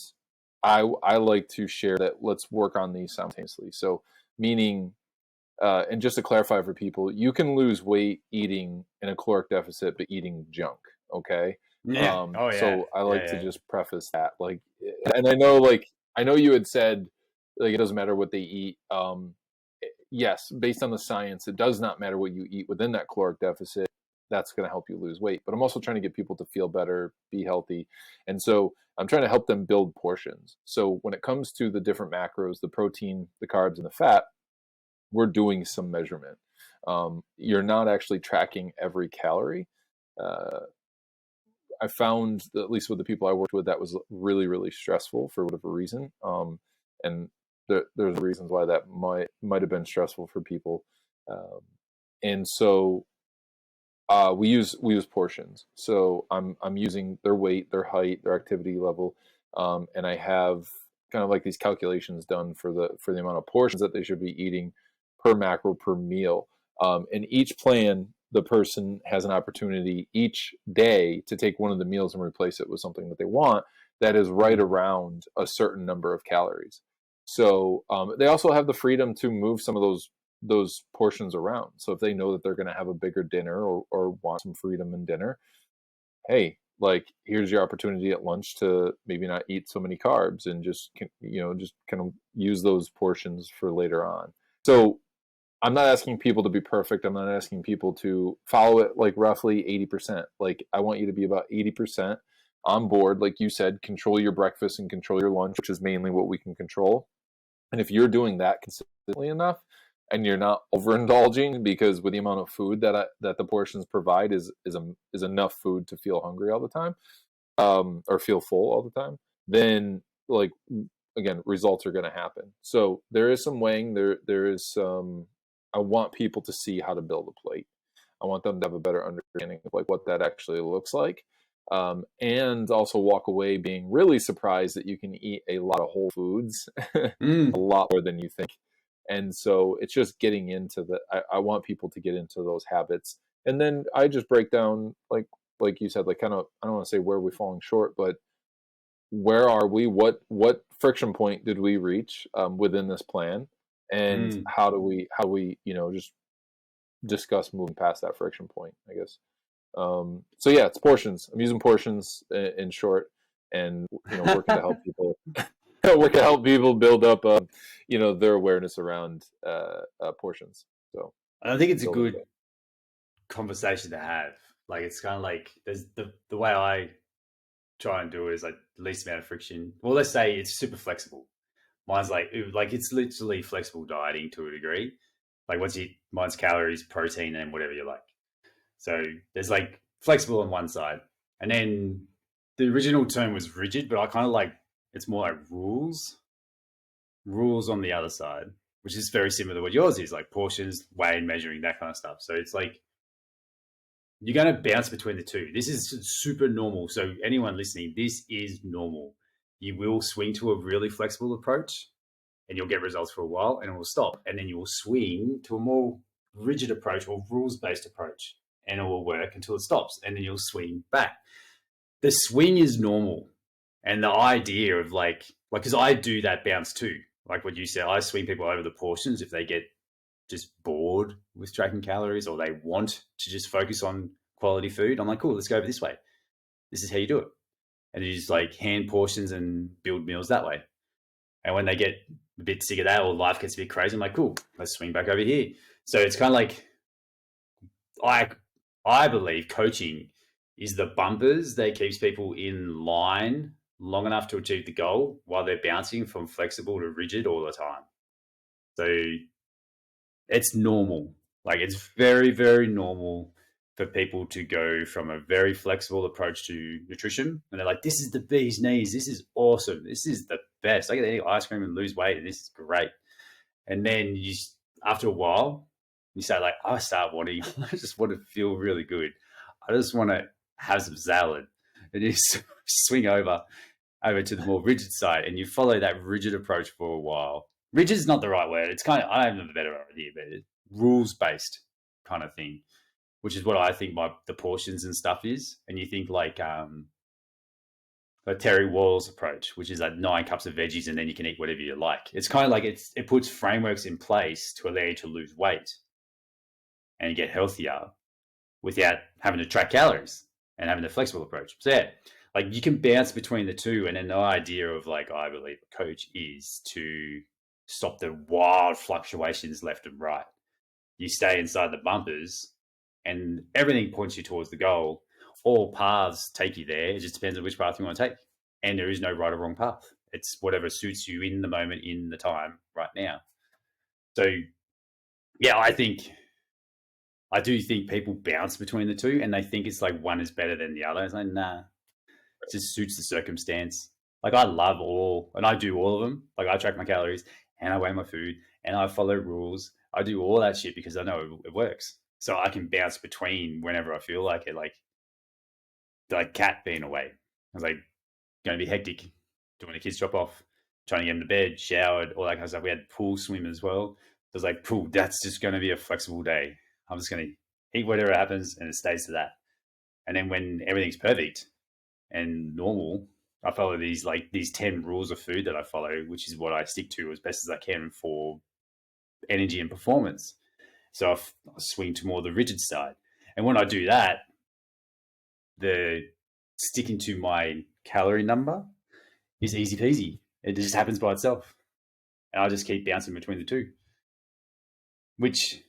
I like to share that let's work on these simultaneously. So meaning, and just to clarify for people, you can lose weight eating in a caloric deficit, but eating junk. Okay. Yeah. So I like to just preface that, like, and I know you had said like it doesn't matter what they eat. Yes, based on the science, it does not matter what you eat within that caloric deficit. That's going to help you lose weight. But I'm also trying to get people to feel better, be healthy. And so I'm trying to help them build portions. So when it comes to the different macros, the protein, the carbs, and the fat, we're doing some measurement. You're not actually tracking every calorie. I found, at least with the people I worked with, that was really, really stressful for whatever reason. And there's reasons why that might have been stressful for people. And so we use portions. So I'm using their weight, their height, their activity level, and I have kind of like these calculations done for the amount of portions that they should be eating per macro per meal. In each plan, the person has an opportunity each day to take one of the meals and replace it with something that they want that is right around a certain number of calories. So they also have the freedom to move some of those portions around. So if they know that they're going to have a bigger dinner or want some freedom in dinner, hey, like here's your opportunity at lunch to maybe not eat so many carbs and just just kind of use those portions for later on. So I'm not asking people to be perfect. I'm not asking people to follow it like roughly 80%. Like I want you to be about 80% on board. Like you said, control your breakfast and control your lunch, which is mainly what we can control. And if you're doing that consistently enough and you're not overindulging, because with the amount of food that the portions provide is enough food to feel hungry all the time, or feel full all the time, then like again, results are going to happen. So there is some weighing. There is some. I want people to see how to build a plate. I want them to have a better understanding of like what that actually looks like, and also walk away being really surprised that you can eat a lot of whole foods, a lot more than you think. And so it's just getting into I want people to get into those habits, and then I just break down like you said, like kind of, I don't want to say where we're falling short, but where are we? What friction point did we reach within this plan, and how do we just discuss moving past that friction point, I guess. So yeah, it's portions. I'm using portions in short, and working to help people build up their awareness around portions. So I think it's a good conversation to have. Like it's kind of like there's the way I try and do it is like the least amount of friction. Well, let's say it's super flexible. Mine's like it's literally flexible dieting to a degree. Like mine's calories, protein, and whatever you like. So there's like flexible on one side, and then the original term was rigid, but I kind of like it's more like rules on the other side, which is very similar to what yours is, like portions, weighing, measuring, that kind of stuff. So it's like you're going to bounce between the two. This is super normal. So anyone listening, this is normal. You will swing to a really flexible approach and you'll get results for a while and it will stop. And then you will swing to a more rigid approach or rules-based approach and it will work until it stops. And then you'll swing back. The swing is normal. And the idea of because I do that bounce too. Like what you said, I swing people over the portions if they get just bored with tracking calories or they want to just focus on quality food. I'm like, cool, let's go over this way. This is how you do it. And you just like hand portions and build meals that way. And when they get a bit sick of that or life gets a bit crazy, I'm like, cool, let's swing back over here. So it's kind of like, I believe coaching is the bumpers that keeps people in line long enough to achieve the goal while they're bouncing from flexible to rigid all the time. So it's normal. Like it's very, very normal for people to go from a very flexible approach to nutrition. And they're like, this is the bee's knees. This is awesome. This is the best. I get to eat ice cream and lose weight. And this is great. And then after a while, you say like, I just want to feel really good. I just want to have some salad. And you swing over to the more rigid side and you follow that rigid approach for a while. Rigid is not the right word. It's kind of, I don't have a better idea, but it's rules-based kind of thing, which is what I think the portions and stuff is. And you think like Terry Wall's approach, which is like 9 cups of veggies and then you can eat whatever you like. It's kind of like it puts frameworks in place to allow you to lose weight and get healthier without having to track calories and having a flexible approach. So yeah, like you can bounce between the two. And then the idea of like, I believe a coach is to stop the wild fluctuations left and right. You stay inside the bumpers and everything points you towards the goal. All paths take you there. It just depends on which path you want to take. And there is no right or wrong path. It's whatever suits you in the moment, in the time right now. So yeah, I do think people bounce between the two and they think it's like one is better than the other. It's like, nah, it just suits the circumstance. Like I love and I do all of them. Like I track my calories and I weigh my food and I follow rules. I do all that shit because I know it works. So I can bounce between whenever I feel like it, like Cat being away. I was like, going to be hectic, doing the kids drop off, trying to get them to bed, showered, all that kind of stuff. We had pool swim as well. So I was like, cool, that's just going to be a flexible day. I'm just going to eat whatever happens, and it stays to that. And then when everything's perfect and normal, I follow these 10 rules of food that I follow, which is what I stick to as best as I can for energy and performance. So I swing to more the rigid side. And when I do that, the sticking to my calorie number is easy peasy. It just happens by itself. And I just keep bouncing between the two, which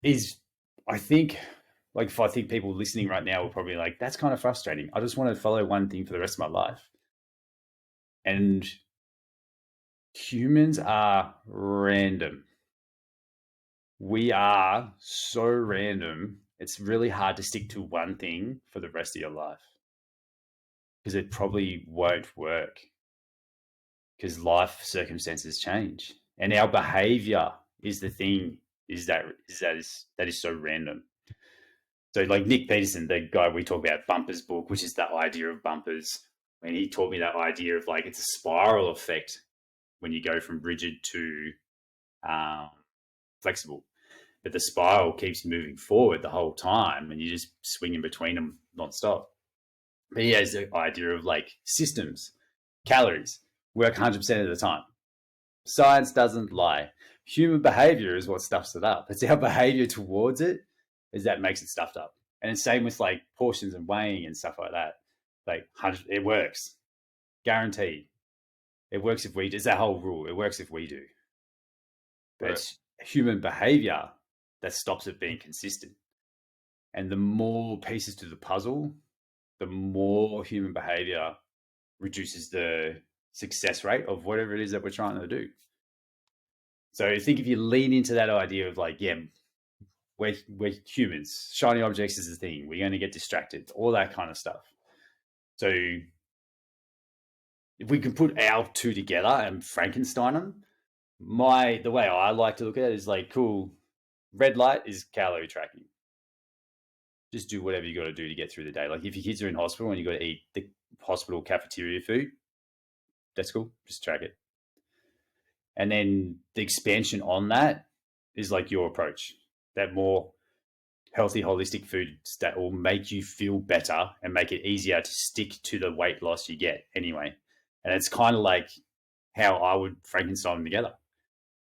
is, I think, like, if I think people listening right now will probably like, that's kind of frustrating. I just want to follow one thing for the rest of my life. And humans are random. We are so random. It's really hard to stick to one thing for the rest of your life because it probably won't work because life circumstances change. And our behavior is the thing that is so random. So like Nick Peterson, the guy we talk about, Bumpers book, which is that idea of bumpers, and he taught me that idea of like it's a spiral effect when you go from rigid to flexible. But the spiral keeps moving forward the whole time, and you just swing in between them nonstop. But he has the idea of like systems, calories work 100% of the time. Science doesn't lie. Human behavior is what stuffs it up. It's our behavior towards it is that makes it stuffed up. And it's same with like portions and weighing and stuff like that. Like it works, guaranteed. It works if we do. It's that whole rule. It works if we do. But Right. it's human behavior that stops it being consistent. And the more pieces to the puzzle, the more human behavior reduces the success rate of whatever it is that we're trying to do. So I think if you lean into that idea of like, yeah, we're humans, shiny objects is the thing, we're going to get distracted, all that kind of stuff. So if we can put our two together and Frankenstein them, the way I like to look at it is like, cool, red light is calorie tracking. Just do whatever you got to do to get through the day. Like if your kids are in hospital and you got to eat the hospital cafeteria food, that's cool. Just track it. And then the expansion on that is like your approach, that more healthy, holistic foods that will make you feel better and make it easier to stick to the weight loss you get anyway. And it's kind of like how I would Frankenstein them together.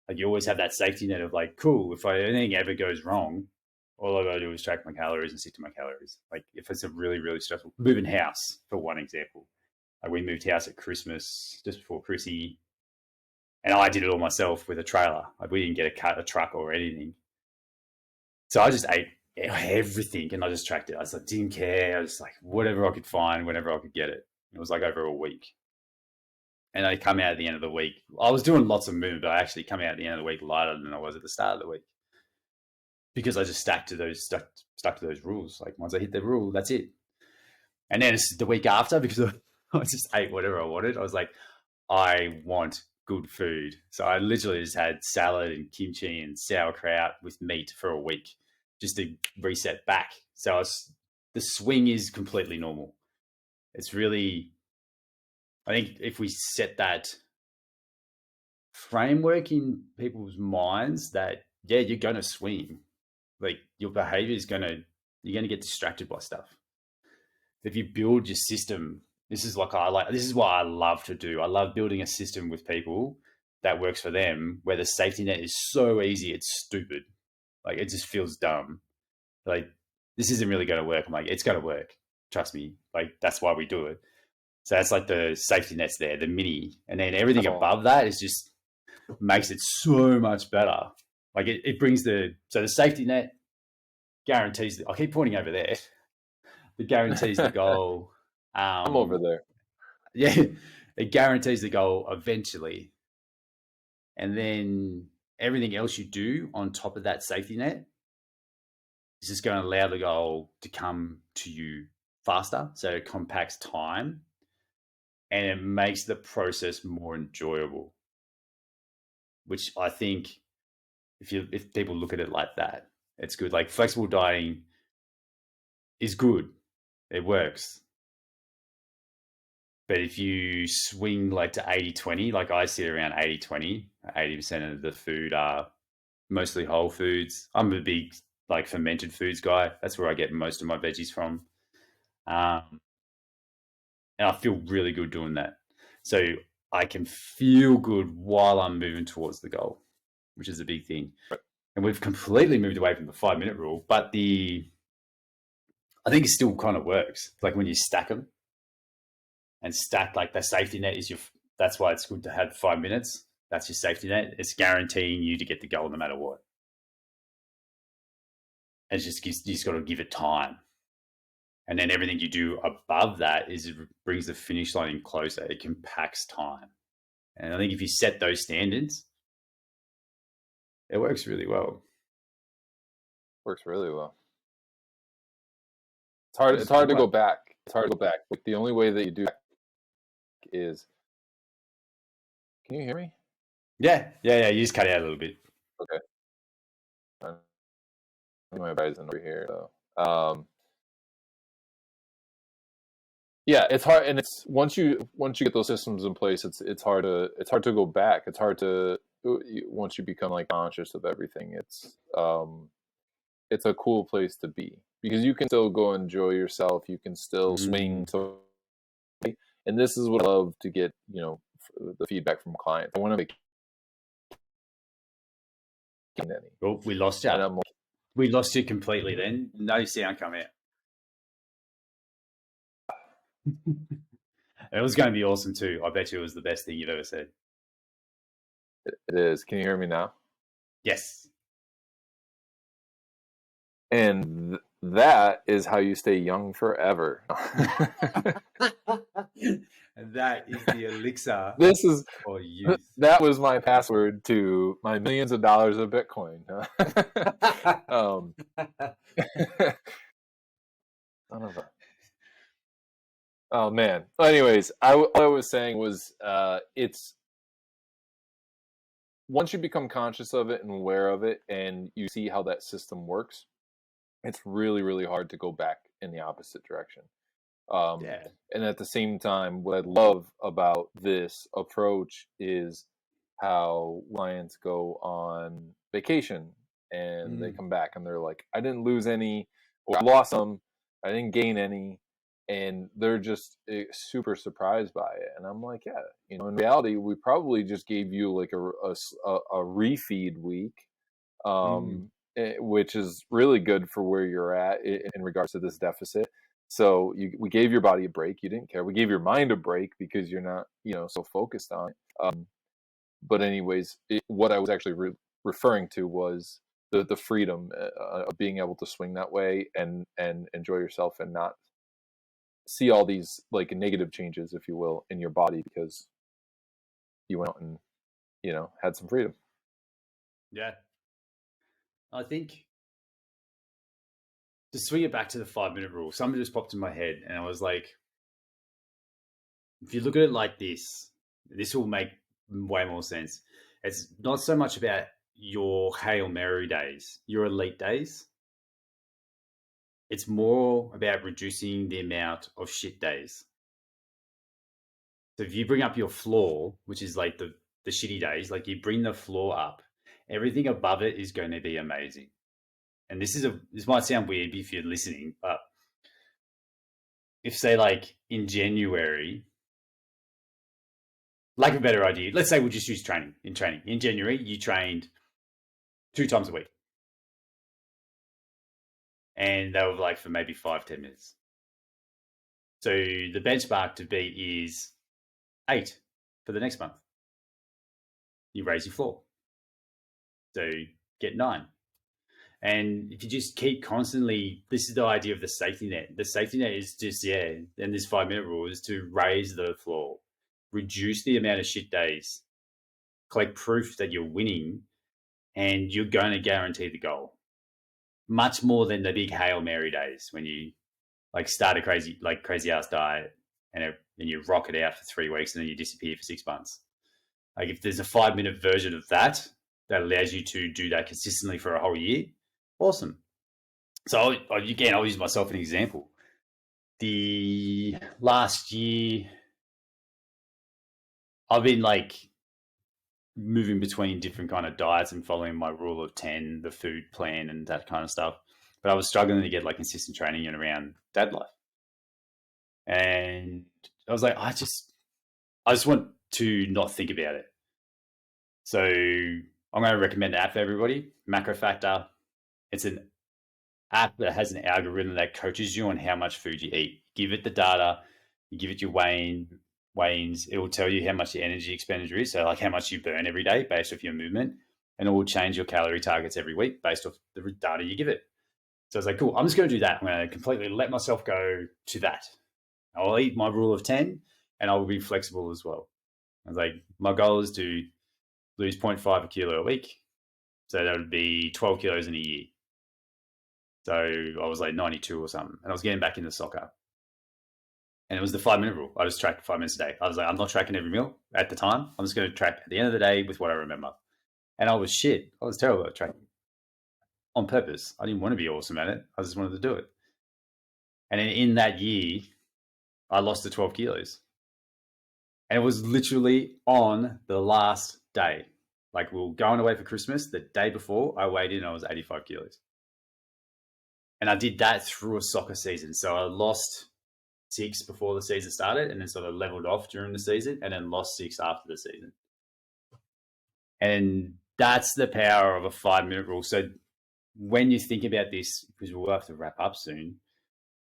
Like you always have that safety net of like, cool, if anything ever goes wrong, all I gotta do is track my calories and stick to my calories. Like if it's a really, really stressful, moving house for one example. Like we moved house at Christmas just before Chrissy, and I did it all myself with a trailer. Like we didn't get a truck or anything. So I just ate everything and I just tracked it. I just like, didn't care. I was like, whatever I could find, whenever I could get it. It was like over a week. And I come out at the end of the week. I was doing lots of movement, but I actually come out at the end of the week lighter than I was at the start of the week. Because I just stuck to those rules. Like once I hit the rule, that's it. And then it's the week after, because I just ate whatever I wanted. I was like, I want good food. So I literally just had salad and kimchi and sauerkraut with meat for a week just to reset back. So the swing is completely normal. It's really, I think if we set that framework in people's minds that, yeah, you're going to swing, like your behavior is you're going to get distracted by stuff. If you build your system, this is what I love to do. I love building a system with people that works for them, where the safety net is so easy, it's stupid. Like it just feels dumb. Like this isn't really going to work. I'm like, it's going to work. Trust me. Like that's why we do it. So that's like the safety net's there, the mini, and then everything above that is just makes it so much better. Like it brings the safety net guarantees. I keep pointing over there. It guarantees the goal. I'm over there. Yeah, it guarantees the goal eventually. And then everything else you do on top of that safety net is just going to allow the goal to come to you faster. So it compacts time and it makes the process more enjoyable, which I think if people look at it like that, it's good. Like flexible dieting is good. It works. But if you swing like to 80-20, like I sit around 80-20, 80% of the food are mostly whole foods. I'm a big like fermented foods guy. That's where I get most of my veggies from. And I feel really good doing that. So I can feel good while I'm moving towards the goal, which is a big thing. And we've completely moved away from the 5-minute rule, but I think it still kind of works. Like when you stack them and stack, like the safety net is that's why it's good to have 5 minutes. That's your safety net. It's guaranteeing you to get the goal no matter what. It's just, you just got to give it time. And then everything you do above that brings the finish line in closer. It compacts time. And I think if you set those standards, it works really well. Works really well. It's hard to go back. It's hard to go back. Like the only way that you do is, can you hear me? Yeah. You just cut it out a little bit. Okay. My battery's over here, so yeah, it's hard, and it's once you get those systems in place, it's hard to go back. It's hard to, once you become like conscious of everything. It's a cool place to be because you can still go enjoy yourself. You can still swing. So, and this is what I love to get, the feedback from clients. I want to make any. Oh, we lost you. And I'm like, we lost you completely. Then no sound come out. It was going to be awesome too. I bet you it was the best thing you've ever said. It is. Can you hear me now? Yes. And that is how you stay young forever. And that is the elixir for youth. That was my password to my millions of dollars of Bitcoin. Son of a... Oh man. Anyways, what I was saying was, it's once you become conscious of it and aware of it, and you see how that system works, it's really, really hard to go back in the opposite direction. And at the same time, what I love about this approach is how clients go on vacation and they come back and they're like, I didn't lose any, or I lost some, I didn't gain any. And they're just super surprised by it. And I'm like, yeah, in reality, we probably just gave you like a refeed week, which is really good for where you're at in regards to this deficit. So we gave your body a break. You didn't care. We gave your mind a break because you're not, so focused on it. But anyways, what I was actually referring to was the freedom of being able to swing that way and enjoy yourself and not see all these like negative changes, if you will, in your body because you went out and, had some freedom. Yeah. I think to swing it back to the 5-minute rule, something just popped in my head and I was like, if you look at it like this will make way more sense. It's not so much about your Hail Mary days, your elite days. It's more about reducing the amount of shit days. So if you bring up your floor, which is like the shitty days, like you bring the floor up, everything above it is going to be amazing. And this might sound weird if you're listening, but if say like in January, like a better idea, let's say we'll just use training. In January, you trained 2 times a week. And they were like for maybe 5-10 minutes. So the benchmark to beat is 8 for the next month. You raise your floor. So get 9. And if you just keep constantly, this is the idea of the safety net. The safety net is just, and this 5-minute rule is to raise the floor, reduce the amount of shit days, collect proof that you're winning, and you're going to guarantee the goal. Much more than the big Hail Mary days when you like start a crazy ass diet and you rock it out for 3 weeks and then you disappear for 6 months. Like if there's a 5-minute version of that allows you to do that consistently for a whole year, awesome. So again, I'll use myself as an example. The last year, I've been like moving between different kind of diets and following my rule of 10, the food plan and that kind of stuff. But I was struggling to get like consistent training in around dad life. And I was like, I just want to not think about it. So I'm going to recommend an app for everybody, Macro Factor. It's an app that has an algorithm that coaches you on how much food you eat. Give it the data, you give it your weigh-ins, it will tell you how much your energy expenditure is, so like how much you burn every day based off your movement, and it will change your calorie targets every week based off the data you give it. So I was like, cool, I'm just going to do that. I'm going to completely let myself go to that. I'll eat my rule of 10 and I will be flexible as well. I was like, my goal is to lose 0.5 a kilo a week. So that would be 12 kilos in a year. So I was like 92 or something. And I was getting back into soccer. And it was the 5-minute rule. I just tracked 5 minutes a day. I was like, I'm not tracking every meal at the time. I'm just going to track at the end of the day with what I remember. And I was shit. I was terrible at tracking on purpose. I didn't want to be awesome at it. I just wanted to do it. And in that year, I lost the 12 kilos. And it was literally on the last day. Like we were going away for Christmas. The day before, I weighed in and I was 85 kilos. And I did that through a soccer season. So I lost 6 before the season started and then sort of leveled off during the season and then lost 6 after the season. And that's the power of a 5-minute rule. So when you think about this, because we'll have to wrap up soon,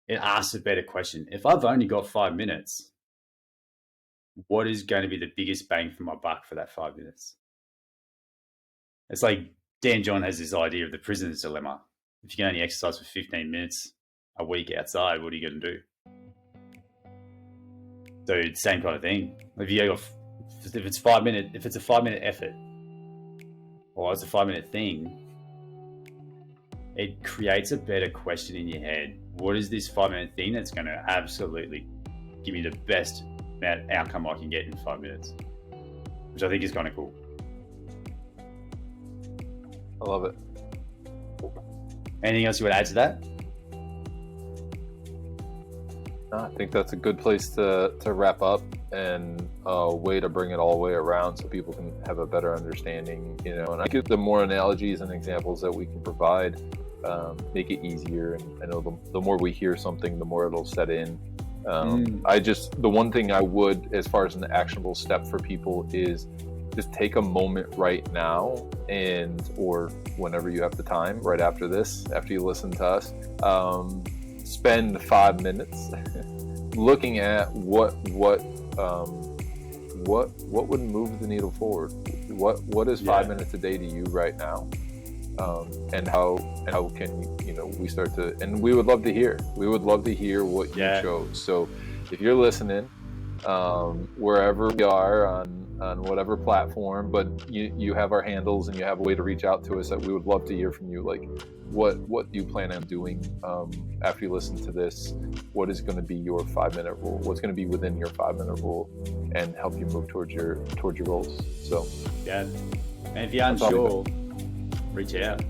it asks a better question. If I've only got 5 minutes, what is going to be the biggest bang for my buck for that 5 minutes? It's like Dan John has this idea of the prisoner's dilemma. If you can only exercise for 15 minutes a week outside, what are you going to do? So same kind of thing. If it's 5 minute, if it's a 5-minute effort, or it's a 5-minute thing, it creates a better question in your head. What is this 5-minute thing that's going to absolutely give me the best outcome I can get in 5 minutes? Which I think is kind of cool. I love it. Anything else you would add to that? I think that's a good place to wrap up, and a way to bring it all the way around so people can have a better understanding, and I get the more analogies and examples that we can provide, make it easier. And I know the more we hear something, the more it'll set in. The one thing I would, as far as an actionable step for people, is just take a moment right now, or whenever you have the time, right after this, after you listen to us, spend 5 minutes looking at what would move the needle forward. What is 5 minutes a day to you right now, and how can we start to? And we would love to hear. We would love to hear what you chose. So if you're listening, wherever we are on whatever platform, but you have our handles and you have a way to reach out to us, that we would love to hear from you. Like, what do you plan on doing after you listen to this? What is going to be your 5-minute rule? What's going to be within your 5-minute rule and help you move towards your goals? So and if you're unsure, reach out.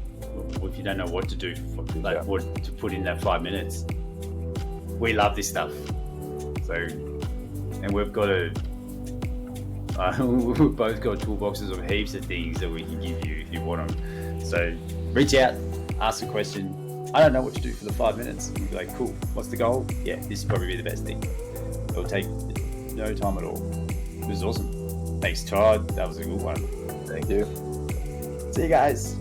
If you don't know what to do, what to put in that 5 minutes, we love this stuff. So, and we've got we've both got toolboxes of heaps of things that we can give you if you want them. So reach out, ask a question. I don't know what to do for the 5 minutes. You'll be like, cool, what's the goal? Yeah, this is probably the best thing. It'll take no time at all. It was awesome. Thanks, Todd. That was a good one. Thank you. See you guys.